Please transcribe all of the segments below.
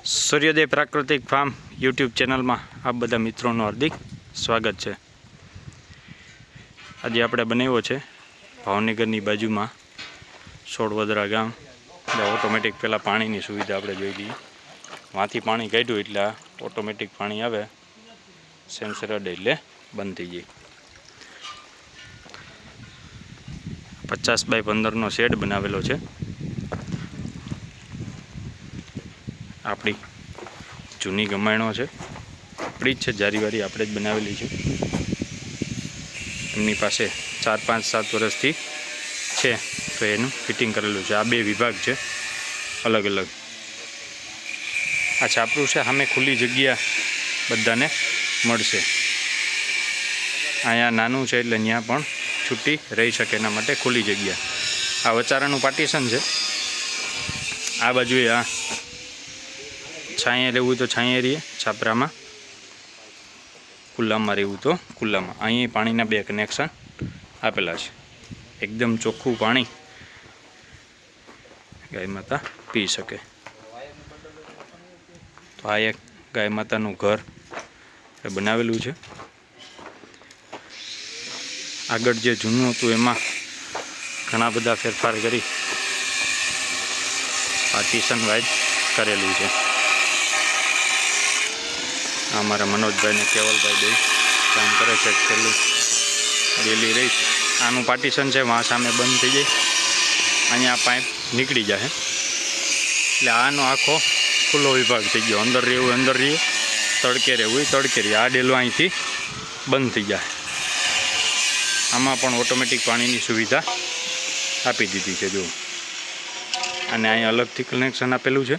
સૂર્યોદય પ્રાકૃતિક farm YouTube ચેનલમાં આપ બધા મિત્રોનું હાર્દિક સ્વાગત છે। આજે આપણે બનાવ્યો છે ભાવનગરની બાજુમાં સોડવદરા ગામ, જ્યાં ઓટોમેટિક પહેલાં પાણીની સુવિધા આપણે જોઈ લઈએ। વાંથી પાણી કાઢ્યું એટલે આ ઓટોમેટિક પાણી આવે, સેન્સર અડે એટલે બંધ થઈ જાય। 50 બાય 15નો શેડ બનાવેલો છે। આપણી જૂની ગમાણો છે, આપણી જ છે, જારીવારી આપણે જ બનાવેલી છે। એમની પાસે 4, 5, 7 વર્ષથી છે, તો એનું ફિટિંગ કરેલું છે। આ બે વિભાગ છે અલગ અલગ। આ છાપરું છે, સામે ખુલ્લી જગ્યા બધાને મળશે। અહીંયા નાનું છે એટલે ત્યાં પણ છૂટી રહી શકે એના માટે ખુલ્લી જગ્યા। આ વચારાનું પાર્ટીશન છે। આ બાજુએ આ છાંયે રહેવું તો છાંયે રહીએ, છાપરામાં ખુલ્લામાં રહેવું તો ખુલ્લામાં। અહીં પાણીના 2 કનેક્શન આપેલા છે। એકદમ ચોખ્ખું પાણી ગાય માતા પી શકે। તો આ એક ગાય માતાનું ઘર બનાવેલું છે। આગળ જે જૂનું હતું એમાં ઘણા બધા ફેરફાર કરી પાર્ટીશન વાઇઝ કરેલું છે। અમારા મનોજભાઈ ને કેવલભાઈ બે કામ કરે છે, છેલ્લું ડેલી રહી છે। આનું પાર્ટીશન છે, વાં સામે બંધ થઈ જાય, અહીંયા પાઇપ નીકળી જાય એટલે આનો આખો ખુલ્લો વિભાગ થઈ ગયો। અંદર રહેવું અંદર રહીએ, તડકે રહેવું તડકે રહીએ। આ ડેલો અહીંથી બંધ થઈ જાય। આમાં પણ ઓટોમેટિક પાણીની સુવિધા આપી દીધી છે, જુઓ। અને અહીંયા અલગથી કનેક્શન આપેલું છે।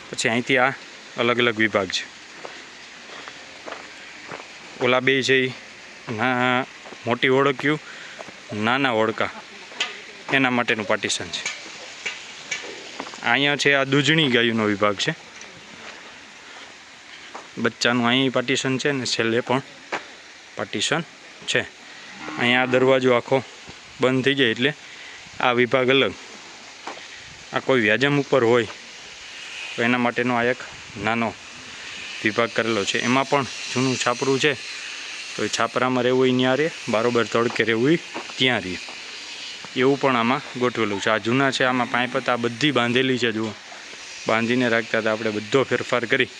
પછી અહીંથી આ અલગ અલગ વિભાગ છે। ઓલા બે છે એ મોટી ઓળખ્યું, નાના ઓળકા એના માટેનું પાર્ટીશન છે। અહીંયા છે આ દૂધણી ગાયોનો વિભાગ છે। બચ્ચાનું અહીં પાર્ટીશન છે ને છેલ્લે પણ પાર્ટીશન છે। અહીંયા આ દરવાજો આખો બંધ થઈ જાય એટલે આ વિભાગ અલગ। આ કોઈ વ્યાજમ ઉપર હોય તો એના માટેનો આ એક નાનો વિભાગ કરેલો છે। એમાં પણ જૂનું છાપરું છે, તો એ છાપરામાં રહેવું હોય ત્યાં રહે, બરાબર તડકે રહેવું હોય ત્યાં રહે, એવું પણ આમાં ગોઠવેલું છે। આ જૂના છે, આમાં પાઇપ હતા, બધી બાંધેલી છે, જુઓ, બાંધીને રાખતા હતા, આપણે બધો ફેરફાર કરી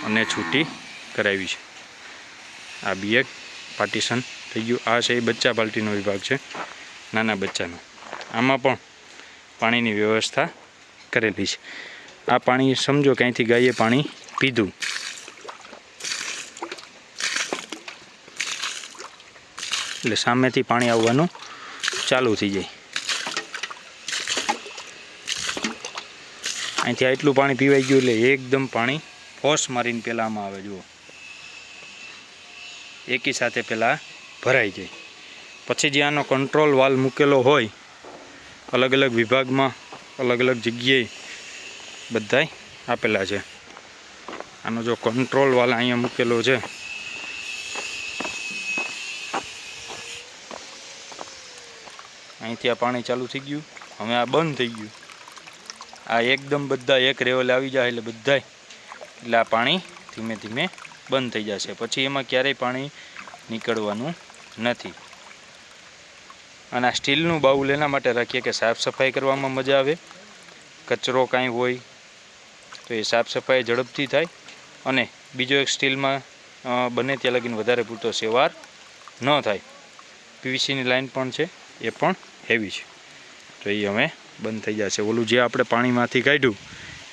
અને છૂટી કરાવી છે। આ બી એક પાર્ટીશન થઈ ગયું। આ છે એ બચ્ચા પાર્ટીનો વિભાગ છે, નાના બચ્ચાનો। આમાં પણ પાણીની વ્યવસ્થા કરેલી છે। આ પાણી સમજો કે અહીંથી ગાયે પાણી પીધું એટલે સામેથી પાણી આવવાનું ચાલુ થઈ જાય। અહીંથી આટલું પાણી પીવાઈ ગયું એટલે એકદમ પાણી ફોર્સ મારીને પહેલાં આમાં આવે, જુઓ, એકી સાથે પહેલાં ભરાઈ જાય। પછી જે આનો કંટ્રોલ વાલ્વ મૂકેલો હોય અલગ અલગ વિભાગમાં, અલગ અલગ જગ્યાએ બધાય આપેલા છે। આનો જો કંટ્રોલ વાલ્વ અહીંયા મૂકેલો છે, અહીંથી આ પાણી ચાલુ થઈ ગયું, હવે આ બંધ થઈ ગયું। આ એકદમ બધા એક લેવલે આવી જાય એટલે બધાય, એટલે આ પાણી ધીમે ધીમે બંધ થઈ જશે। પછી એમાં ક્યારેય પાણી નીકળવાનું નથી। અને આ સ્ટીલનું બાઉલ એના માટે રાખીએ કે સાફ સફાઈ કરવામાં મજા આવે, કચરો કાંઈ હોય તો એ સાફ સફાઈ ઝડપથી થાય। અને બીજો એક સ્ટીલમાં બને ત્યાં લગીને વધારે પૂરતો સેવાર ન થાય। પીવીસીની લાઈન પણ છે, એ પણ હેવી છે, તો એ હવે બંધ થઈ જશે। ઓલું જે આપણે પાણીમાંથી કાઢ્યું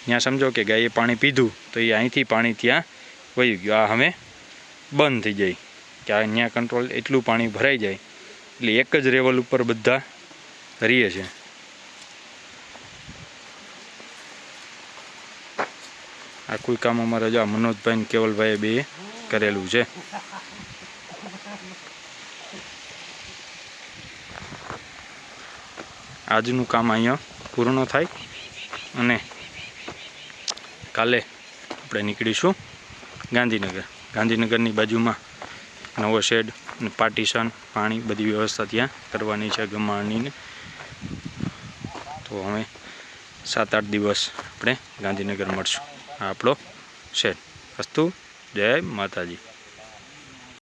ત્યાં સમજો કે ગાયે પાણી પીધું તો એ અહીંથી પાણી ત્યાં વહી ગયું। આ હવે બંધ થઈ જાય કે આ અહીંયા કંટ્રોલ એટલું પાણી ભરાઈ જાય એટલે એક જ લેવલ ઉપર બધા રહીએ છે। આ કોઈ કામ અમારા જો મનોજભાઈ ને કેવલભાઈ બે કરેલું છે। આજનું કામ અહીંયા પૂર્ણ થાય અને કાલે આપણે નીકળીશું ગાંધીનગર। ગાંધીનગરની બાજુમાં નવો શેડ અને પાર્ટીશન, પાણી, બધી વ્યવસ્થા ત્યાં કરવાની છે ગમાણની। તો હવે 7-8 દિવસ આપણે ગાંધીનગર મળશું. આ આપણો શેડ. અસ્તુ. જય માતાજી.